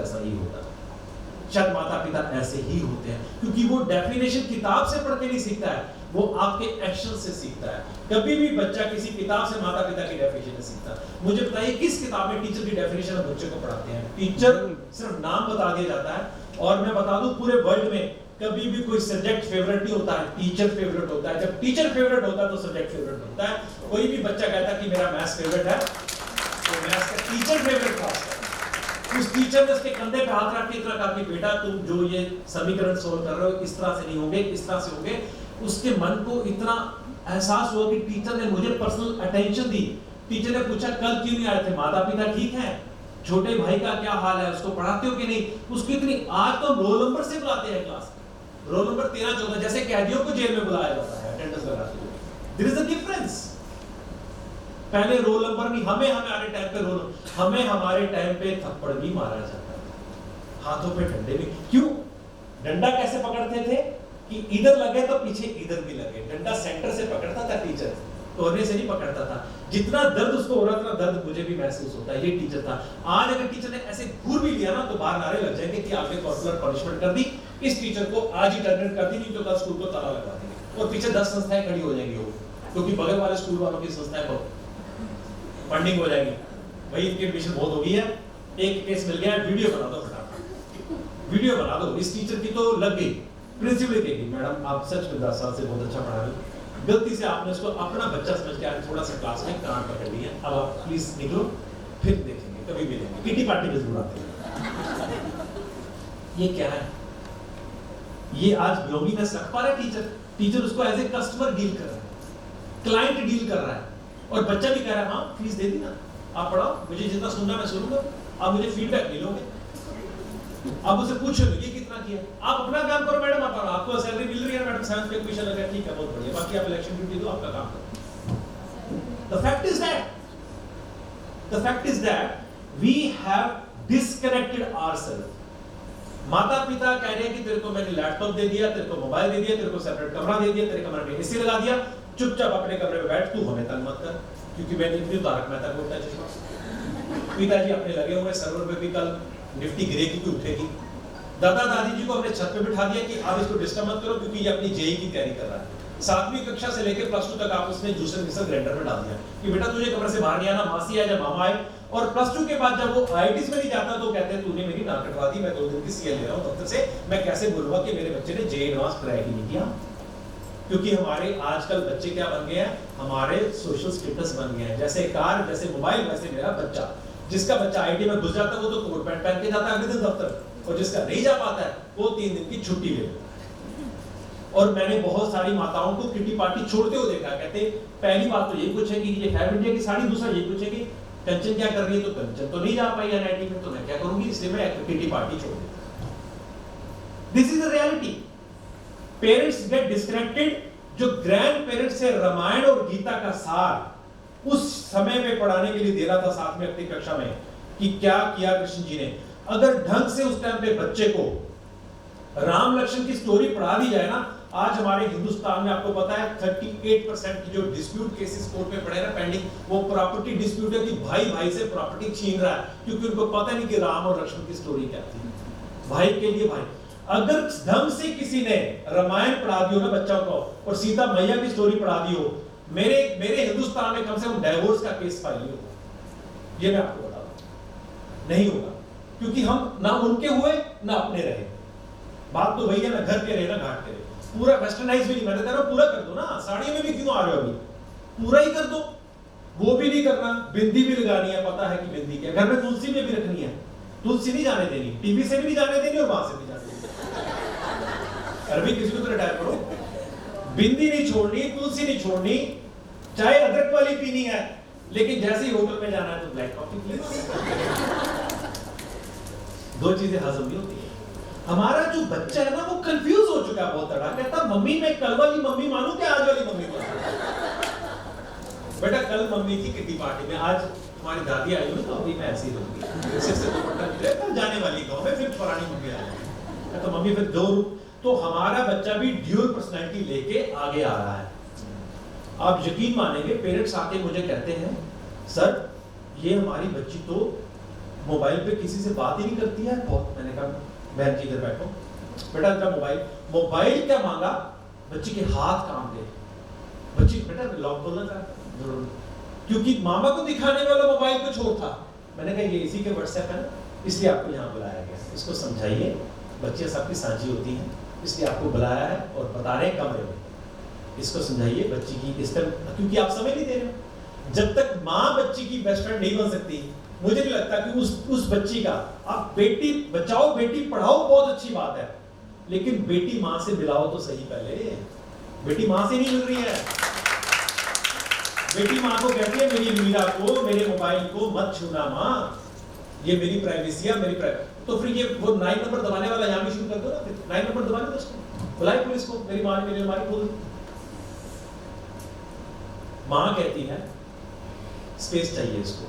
ऐसा ही होता है, शायद माता पिता ऐसे ही होते हैं, क्योंकि वो डेफिनेशन किताब से पढ़ के नहीं सीखता है, वो आपके एक्शन से सीखता है। कभी भी बच्चा किसी किताब से माता पिता की डेफिनेशन नहीं सीखता। मुझे बताइए किस किताब में टीचर की डेफिनेशन हम बच्चे को पढ़ाते हैं? टीचर सिर्फ नाम बता दिया जाता है, और मैं बता दूं पूरे वर्ल्ड में कभी भी कोई सब्जेक्ट फेवरेट नहीं होता है, टीचर फेवरेट होता है। जब टीचर फेवरेट होता है तो सब्जेक्ट फेवरेट होता है। कोई भी बच्चा कहता है कि मेरा मैथ्स फेवरेट है, तो मैथ्स का टीचर फेवरेट था। उस टीचर ने उसके कंधे पे हाथ रख के इतना कहा कि बेटा तुम जो ये समीकरण सोल्व कर रहे हो इस तरह से नहीं होंगे, इस तरह से होंगे। उसके मन को इतना एहसास हुआ कि टीचर ने मुझे पर्सनल अटेंशन दी। टीचर ने पूछा कल क्यों नहीं आए थे? माता पिता ठीक हैं? छोटे भाई का क्या हाल है? उसको पढ़ाते हो कि नहीं? उसको इतनी, आज तो रोल नंबर से बुलाते हैं क्लास, रोल नंबर 13 14, जैसे कैदियों को जेल में बुलाया जाता है अटेंडेंस लगाते हुए। There is a difference. पहले रोल नंबर नहीं, हमारे टाइम पे हमारे टाइम पे थप्पड़ भी मारा जाता था, हाथों पे डंडे भी। क्यों? डंडा कैसे पकड़ते थे कि इधर लगे तो पीछे इधर भी लगे। डंडा सेंटर से पकड़ता था टीचर, कोने से नहीं पकड़ता था। जितना दर्द उसको हो रहा था दर्द मुझे भी महसूस होता है। ये टीचर था। आज अगर टीचर ने ऐसे घूर भी लिया ना तो बाहर नारे लग जाएंगे कि आपने कॉर्पोरल पनिशमेंट कर दी, इस टीचर को आज ही टर्मिनेट कर दी, नहीं तो कल स्कूल को ताला लगा देंगे। और पीछे 10 संस्थाएं खड़ी हो जाएंगी, वो क्योंकि बगल वाले स्कूल वालों की संस्थाएं को फंडिंग हो जाएगी। भाई इनकी एडमिशन बहुत हो गई है, एक केस मिल गया है, वीडियो बना दो, फटाफट वीडियो बना दो। इस टीचर की तो लग गई, प्रिंसिपल कहेगी मैडम आप सच में 10 साल से बहुत अच्छा पढ़ा रहे हो, गलती से आपने उसको अपना बच्चा समझ के आज थोड़ा सा क्लास में कान पकड़ लिया, अब आप प्लीज निकलो, फिर देखेंगे, कभी मिलेंगे, किटी पार्टी में जरूर आते हैं। ये क्या है? ये आज बिलोंगिंगनेस रख पा रहा है टीचर उसको एज ए कस्टमर डील कर रहा है, क्लाइंट डील कर रहा है, और बच्चा भी कह रहा है हाँ फीस दे दी ना, आप पढ़ाओ, मुझे जितना सुनना मैं सुनूंगा, आप मुझे फीडबैक मिलोगे, आप मुझसे पूछोगे ये कितना किया, आप अपना काम करो मैडम, आप आपको सैलरी मिल रही है मैडम, 7 पे कमीशन लगा, ठीक है बहुत बढ़िया, बाकी आप इलेक्शन ड्यूटी दो, आपका काम करो। The fact is that we have disconnected ourselves. माता पिता कह रहे हैं कि तेरे को मैंने लैपटॉप दे दिया, तेरे को मोबाइल दे दिया, तेरे को सेपरेट कमरा दे दिया, तेरे कमरे में एसी लगा दिया, चुपचाप अपने कमरे में बैठ, तू हमें तंग मत कर, क्योंकि मैंने इतनी तारक मेहता को उठा चश्मा। पिताजी अपने लगे हुए सर्वर पे भी कल निफ्टी गिरेगी कि उठेगी। दादा दादी जी को अपने छत पे बिठा दिया कि आप इसको डिस्टर्ब मत करो क्योंकि ये अपनी जेई की तैयारी कर रहा है। 7वीं कक्षा से लेकर +2 तक आप उसने जूसर मिक्सर ग्राइंडर में डाल दिया कि बेटा तुझे कमरे से बाहर नहीं आना, मासी आए या मामा आए। और +2 के बाद जब वो आईआईटीज में नहीं जाता तो कहते हैं तूने मेरी नाक कटवा दी, मैं 2 दिन की सीएल ले रहा हूं दफ्तर से, मैं कैसे बोलूंगा कि मेरे बच्चे ने जेई एडवांस क्रैक ही नहीं किया। क्योंकि हमारे आजकल बच्चे क्या बन गए हैं, हमारे सोशल स्टेटस बन गए हैं, जैसे कार जैसे मोबाइल वैसे मेरा बच्चा। जिसका बच्चा आईटी में घुस जाता है वो तो कोट पैंट पहन के जाता है अगले दिन दफ्तर, और जिसका नहीं जा पाता है वो 3 दिन की छुट्टी ले लेता है। और मैंने बहुत सारी माताओं को किटी पार्टी छोड़ते हुए देखा, कहते पहली बात तो यही पूछेगी ये है इंडिया की साड़ी, दूसरा ये पूछेगी कंचन क्या कर रही है, तो कंचन तो नहीं जा पाई एनआईटी में, तो मैं क्या करूंगी, इसलिए मैं किटी पार्टी छोड़ देता। This is the reality. Parents get disconnected. जो ग्रैंड पेरेंट्स से रामायण और गीता का सार उस समय में पढ़ाने के लिए दे रहा था साथ में अपनी कक्षा में कि क्या किया कृष्ण जी ने, अगर ढंग से उस टाइम पे बच्चे को राम लक्ष्मण की स्टोरी पढ़ा दी जाए ना, आज हमारे हिंदुस्तान में आपको पता है 38% की जो डिस्प्यूट केसेस कोर्ट में पड़े ना पेंडिंग, वो प्रॉपर्टी डिस्प्यूट है कि भाई भाई से प्रॉपर्टी छीन रहा है, क्योंकि उनको पता नहीं कि राम और लक्ष्मण की स्टोरी क्या थी। भाई के लिए भाई, अगर ढंग से किसी ने रामायण पढ़ा दी हो ना बच्चों को और सीता मैया की स्टोरी पढ़ा दी हो, मेरे हिंदुस्तान में कम से कम डाइवोर्स का केस फाइल नहीं होगा। ये मैं आपको बता दूं, नहीं होगा, क्योंकि हम ना उनके हुए ना अपने रहे। बात तो वही है ना, घर के रहे ना घाट के रहे। पूरा वेस्टर्नाइज भी नहीं, मैंने कहा पूरा कर दो ना, साड़ी में भी क्यों आ रहे हो अभी, पूरा ही कर दो। वो भी नहीं करना, बिंदी भी लगानी है, पता है कि बिंदी क्या, घर में तुलसी में भी रखनी है, तुलसी नहीं जाने देनी, टीवी से भी नहीं जाने देनी और वहां से भी जाने देनी। अरबी किसी को तो रिटायर करो, बिंदी नहीं छोड़नी, तुलसी नहीं छोड़नी, चाहे अदरक वाली पीनी है, लेकिन जैसे ही होटल में जाना है तो ब्लैक कॉफी प्लीज। 2 चीजें हजम नहीं होती है। हमारा जो बच्चा है ना वो कंफ्यूज हो चुका है बहुत तड़ा, कहता मम्मी मैं कल वाली मम्मी मानूं क्या आज वाली मम्मी मानूं? बेटा कल मम्मी थी किटी पार्टी में, आज तुम्हारी दादी आई हुई तो अभी मैं ऐसी रहूंगी, इससे दुपट्टा निकले कल जाने वाली गांव में, फिर पुरानी मम्मी आ जाएगी, तो मम्मी फिर 2 रूप। तो हमारा बच्चा भी ड्यूअल पर्सनैलिटी लेके आगे आ रहा है। आप यकीन मानेंगे, पेरेंट्स आके मुझे कहते हैं सर ये हमारी बच्ची तो मोबाइल पे किसी से बात ही नहीं करती है बहुत। मैंने कहा बहन जी इधर बैठो बेटा, जरा मोबाइल क्या मांगा, बच्ची के हाथ काम गए, बच्ची बेटा लॉक बोलना था क्योंकि मामा को दिखाने वाला मोबाइल कुछ और था। मैंने कहा ये इसी के व्हाट्सएप है ना, इसलिए आपको यहाँ बुलाया गया, इसको समझाइए, बच्चे सबकी साझी होती हैं, इसलिए आपको बुलाया है और बता रहे हैं कमरे में, इसको समझाइए बच्ची की इस तरह, क्योंकि आप समझ नहीं दे रहे हो। जब तक माँ बच्ची की बेस्ट फ्रेंड नहीं बन सकती, मुझे नहीं लगता कि उस बच्ची का, आप बेटी बचाओ बेटी पढ़ाओ बहुत अच्छी बात है, लेकिन बेटी माँ से मिलाओ तो सही। पहले बेटी माँ से नहीं मिल रही है, बेटी माँ को कहती है मेरी मीरा को, मेरे मोबाइल को मत छूना माँ, ये मेरी प्राइवेसी है, मेरी प्राइवेसी। तो फिर ये वो 9 नंबर दबाने वाला यहाँ भी शुरू कर दो ना, फिर 9 नंबर दबाने दो उसको, बुलाए पुलिस को, मेरी माँ ने मेरी माँ बोल दी। माँ कहती है स्पेस चाहिए, इसको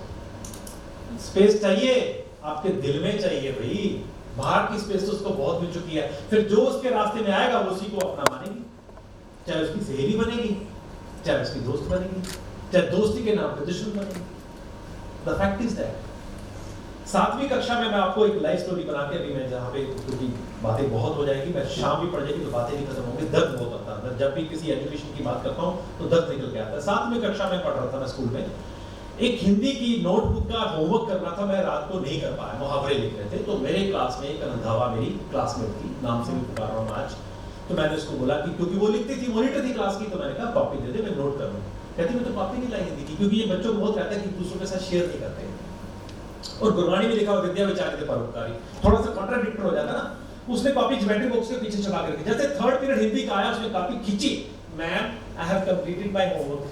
स्पेस चाहिए, आपके दिल में चाहिए भाई, बाहर की स्पेस तो उसको बहुत मिल चुकी है। फिर जो उसके रास्ते में आएगा वो उसी को अपना मानेगी, चाहे उसकी सहेली बनेगी, चाहे उसकी दोस्त बनेगी, चाहे दोस्ती के नाम पर दुश्मन बनेगी। द फैक्ट इज दैट 7वीं कक्षा में मैं आपको एक लाइफ स्टोरी बना के, अभी मैं जहाँ पे, क्योंकि बातें बहुत हो जाएगी, मैं शाम भी पड़ जाएगी तो बातें नहीं खत्म होंगी, दर्द बहुत होता है जब भी किसी एजुकेशन की बात करता हूँ तो दर्द निकल के आता है। 7वीं कक्षा में पढ़ रहा था मैं स्कूल में, एक हिंदी की नोटबुक का होमवर्क करना था, मैं रात को नहीं कर पाया, मुहावरे लिख रहे थे। तो मेरे क्लास में एक रंधावा मेरी क्लासमेट थी, नाम से भी पुकार रहा हूँ आज, तो मैंने उसको बोला कि क्योंकि वो लिखती थी, मॉनिटर थी क्लास की, तो मैंने कहा कॉपी दे दे मैं नोट कर लूँ। कहती मैं तो कॉपी नहीं लाई हिंदी की, क्योंकि ये बच्चों को बहुत रहता है कि दूसरों के साथ शेयर नहीं करते। और गुरबाणी में लिखा हुआ विद्या विचारित परोपकारी, थोड़ा सा कॉन्ट्राडिक्टर हो जाता ना। उसने कॉपी ज्योमेट्री बॉक्स के पीछे छुपा करके, जैसे 3rd पीरियड हिंदी का आया उसने कॉपी खींची, ma'am I have completed my homework.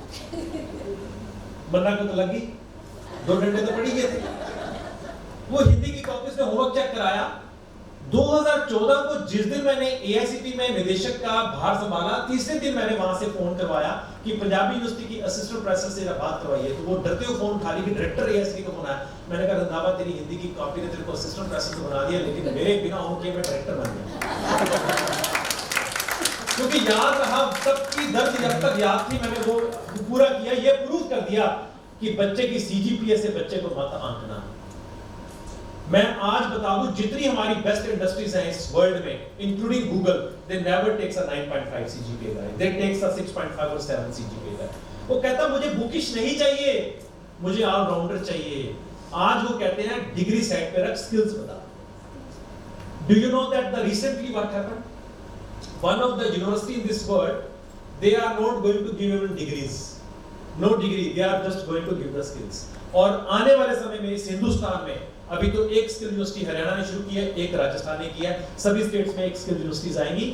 Manna को तो लगी 2 घंटे तो पढ़ी गए थे। वो हिंदी की कॉपी से होमवर्क चेक कराया। 2014 को जिस दिन मैंने एआईसीटी में निदेशक का भार संभाला, तीसरे दिन मैंने वहां से फोन करवाया कि पंजाबी यूनिवर्सिटी की असिस्टेंट प्रोफेसर से बात करवाइए। तो वो डरते हुए फोन उठा ली कि डायरेक्टर एआईसीटी का फोन आया। मैंने कहा रंधावा तेरी हिंदी की कॉपी ने तेरे को असिस्टेंट प्रोफेसर तो बना दिया, लेकिन मेरे बिना होम किए मैं डायरेक्टर बन गया। क्योंकि याद रहा सबकी दर्द, जब तक याद थी मैंने वो पूरा किया। ये प्रूव कर दिया कि बच्चे की सीजीपीए से बच्चे को मत आंकना। मैं आज बता दूं, जितनी हमारी बेस्ट इंडस्ट्रीज हैं इस वर्ल्ड में, including Google, they never takes a 9.5 CGPA guy, they takes a 6.5 और 7 सीजीपीए गाय। वो कहता मुझे बुकिश नहीं चाहिए, मुझे ऑलराउंडर चाहिए। आज वो कहते हैं डिग्री सेट पे रख, स्किल्स बता। Do you know that the recently what happened, one of the university in this world, they are not going to give even degrees, no degree, they are just going to give the skills। और आने वाले समय में इस हिंदुस्तान में अभी तो एक स्किल यूनिवर्सिटी हरियाणा ने शुरू की है, एक राजस्थान ने किया है, सभी स्टेट्स में एक स्किल यूनिवर्सिटीज आएंगी।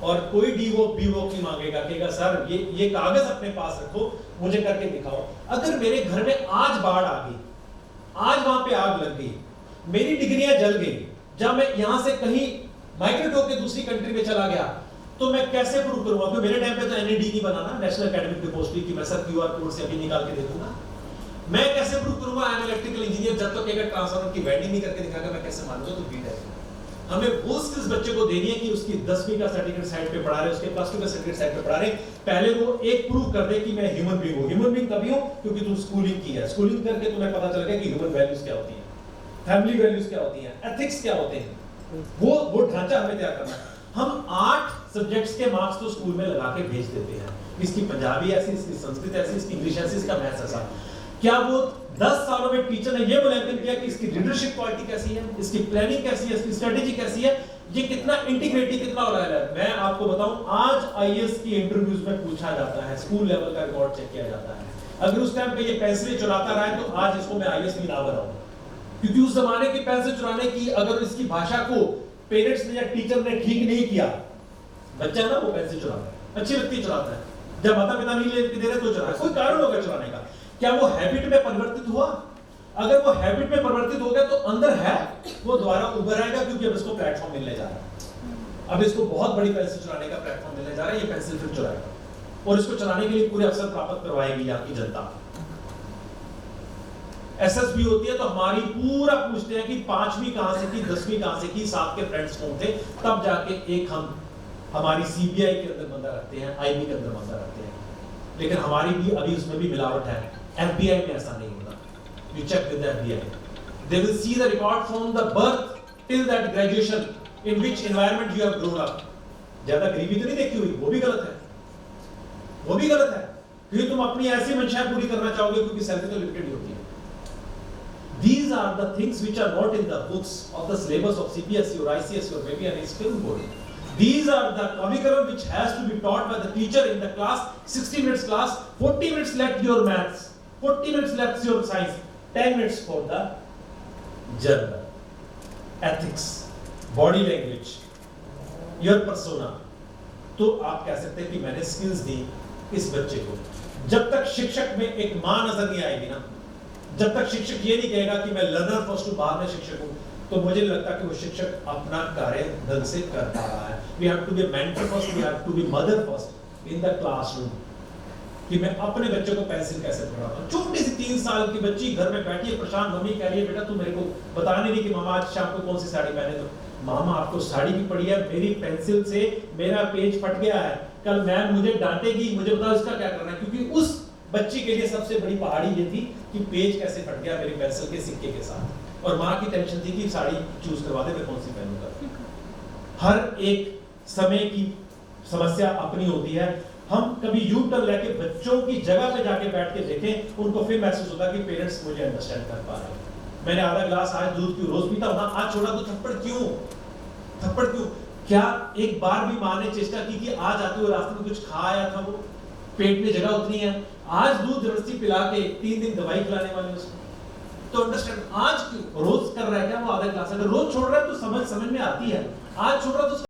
और कोई डीवो बीवो की मांगेगा, कहेगा सर ये कागज अपने पास रखो, मुझे करके दिखाओ। अगर मेरे घर में आज बाढ़ आ गई, आज वहां पे आग लग गई, मेरी डिग्रियां जल गई, जब मैं यहां से कहीं माइग्रेट होकर दूसरी कंट्री में चला गया, तो मैं कैसे प्रूव करूंगा? क्योंकि मेरे टाइम पे तो एनएडी नहीं बनाना, नेशनल एकेडमिक डिपॉजिटरी की, मैं सर क्यूआर कोड से अभी निकाल के दे दूंगा। मैं कैसे प्रूव करूंगा आई एम इलेक्ट्रिकल इंजीनियर? जब तक अगर ट्रांसफार्मर की वेल्डिंग नहीं करके दिखाएगा मैं कैसे मानूंगा? तो बीटेक। हमें वो स्किल्स बच्चे को देनी है कि उसकी 10वीं का सर्टिफिकेट साइड पे पढ़ा रहे, उसके प्लस 2 का सर्टिफिकेट साइड पे पढ़ा रहे, पहले वो एक प्रूव कर दे कि मैं ह्यूमन बीइंग हूं। ह्यूमन बीइंग तभी हूं क्योंकि तू स्कूलिंग की है, स्कूलिंग करके तुम्हें पता चल गया कि ह्यूमन वैल्यूज क्या होती है, फैमिली वैल्यूज क्या होती हैं, एथिक्स क्या होते हैं। वो ढांचा हमें तैयार करना है। हम 8 सब्जेक्ट्स के मार्क्स तो स्कूल में लगा के भेज देते हैं, इसकी पंजाबी ऐसी, इसकी संस्कृत ऐसी, इसकी इंग्लिश ऐसी, इसका मैथ्स ऐसा। क्या वो 10 सालों में टीचर ने ये मूल्यांकन किया कि इसकी लीडरशिप क्वालिटी कैसी है, इसकी प्लानिंग कैसी है, इसकी स्ट्रेटेजी कैसी है, ये कितना इंटीग्रेटिव, कितना लॉयल है? मैं आपको बताऊं, आज आईएएस की इंटरव्यूज में पूछा जाता है, स्कूल लेवल का रिकॉर्ड चेक किया जाता है। अगर उस टाइम पे ये पेंसिल चुराता रहा है तो आज इसको मैं आईएएस भी ना बनाऊं, क्योंकि उस जमाने की पेंसिल चुराने की, अगर इसकी भाषा को पेरेंट्स ने या टीचर ने ठीक नहीं किया, बच्चा ना वो पेंसिल चुराता है, अच्छी व्यक्ति चुराता है, जब माता पिता नहीं लेके दे रहे तो चुरा, कोई कारण होगा चुराने का। क्या वो हैबिट में परिवर्तित हुआ? अगर वो हैबिट में परिवर्तित हो गया तो अंदर है, वो दोबारा उभर आएगा, क्योंकि अब इसको प्लेटफॉर्म मिलने जा रहा है। अब इसको बहुत बड़ी पेंसिल चुराने का प्लेटफॉर्म मिलने जा रहा है, ये पेंसिल फिर चुराएगा और इसको चुराने के लिए पूरे अवसर प्राप्त करवाएगी यहाँ की जनता। एसएसबी होती है तो हमारी पूरा पूछते हैं कि 5वीं कहां से की, 10वीं कहां से की, साथ के फ्रेंड्स कौन थे, तब जाके एक हम हमारी सीबीआई के अंदर बंदा रखते हैं, आईबी के अंदर बंदा रखते हैं। लेकिन हमारी भी अभी उसमें भी मिलावट है। एफबीआई में ऐसा नहीं होता। You check with FBI, They will see the record from the birth till that graduation in which environment you have grown up. ज्यादा गरीबी तो नहीं देखी हुई, वो भी गलत है, वो भी गलत है, क्योंकि तुम अपनी ऐसी मंशाएं पूरी करना चाहोगे क्योंकि सैलरी तो लिमिटेड ही होती है. These are the things which are not in the books of the syllabus of CBSE or ICSE or maybe an film board. These are the curriculum which has to be taught by the teacher in the class. 60 minutes class, 40 minutes left your maths, 40 minutes left your science, 10 minutes for the general, ethics, body language, your persona. तो आप कह सकते हैं कि मैंने skills दी इस बच्चे को. जब तक शिक्षक में एक मां नजर नहीं आएगी ना, जब तक शिक्षक ये नहीं कहेगा कि मैं लर्नर फर्स्ट हूं, बाद में शिक्षक हूं, तो मुझे नहीं लगता कि वो शिक्षक अपना कार्य ढंग से कर पा रहा है. We have to be mentor first, we have to be mother first in the classroom, कि मैं अपने बच्चों को पेंसिल कैसे पढ़ाता हूं. छोटी सी 3 साल की बच्ची घर में बैठी है परेशान, मम्मी कह रही है बेटा तू मेरे को बता नहीं रही कि मामा आज शाम को कौन सी साड़ी पहने. तो मामा आपको साड़ी भी पड़ी है, मेरी पेंसिल से मेरा पेज फट गया है, कल मैम मुझे डांटेगी, मुझे बताओ इसका क्या करना है. क्योंकि उस बच्ची के लिए सबसे बड़ी पहाड़ी ये थी कि पेज कैसे फट गया मेरी पेंसिल के सिक्के के साथ, और माँ की टेंशन थी कि साड़ी चूज करवा दे, मैं कौन सी पहनूंगा. हर एक समय की समस्या अपनी होती है. हम कभी यू टर्न लेके बच्चों की जगह पे जाके बैठ के देखें, उनको फिर महसूस होता कि पेरेंट्स मुझे अंडरस्टैंड कर पा रहे हैं. मैंने आधा ग्लास आज दूध की रोज पीता हूं, आज छोड़ा तो थप्पड़ क्यों, थप्पड़ क्यों. क्या एक बार भी माँ ने चेष्टा की कि आज आते हुए रास्ते में कुछ खा आया था, वो पेट में जगह उतनी है, आज दूध जबरदस्ती पिला के 3 दिन दवाई खिलाने वाले उसको. तो अंडरस्टैंड, आज रोज कर रहा है क्या वो आधा ग्लास, अगर रोज छोड़ रहा है तो समझ में आती है, आज छोड़ रहा है तो